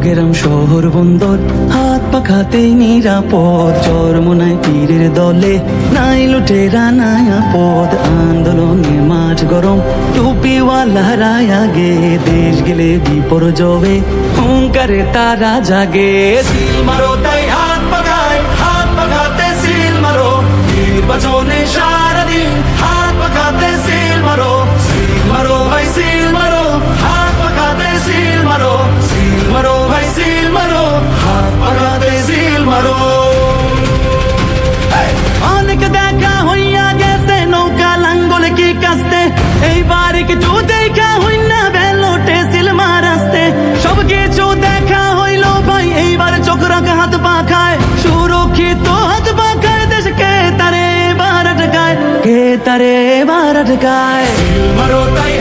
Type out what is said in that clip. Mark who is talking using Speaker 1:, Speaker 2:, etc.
Speaker 1: গ্রাম শহর বন্দর হাত পাখাতেই নিরাপদ, চরমোনাই পীরের দলে নাই লুটেরা নাই আপদ। আন্দোলনে মাঠ গরম টুপিওয়ালা আগে, দেশ গেলে বিপর্যয়ে হুঙ্কারে তারা জাগে। সিল মারো তাই হাত পাখাতে সিল মারো, নির্বাচনে সারাদিন হাত পাখাতে সিল মারো। সিল মারো ভাই সিল মারো, হাত পাখাতে সিল মারো। সিল মারো ভাই সিল মারো, হাত পাখাতে সিল মারো। অনেক দেখা হইয়া গেছে নৌকা লাঙ্গল কি কাস্তে, এইবার কিছু দেখা হইনা বেলোটে সিল মারাস্তে। সব কিছু দেখা হইল ভাই এইবার চোখ রাখা হাত পাখায়, সুরক্ষিত হাত পাখায় দেশকে তারে এবার আটকায়, কে তারে এবার আটকায়। সিল মারো তাই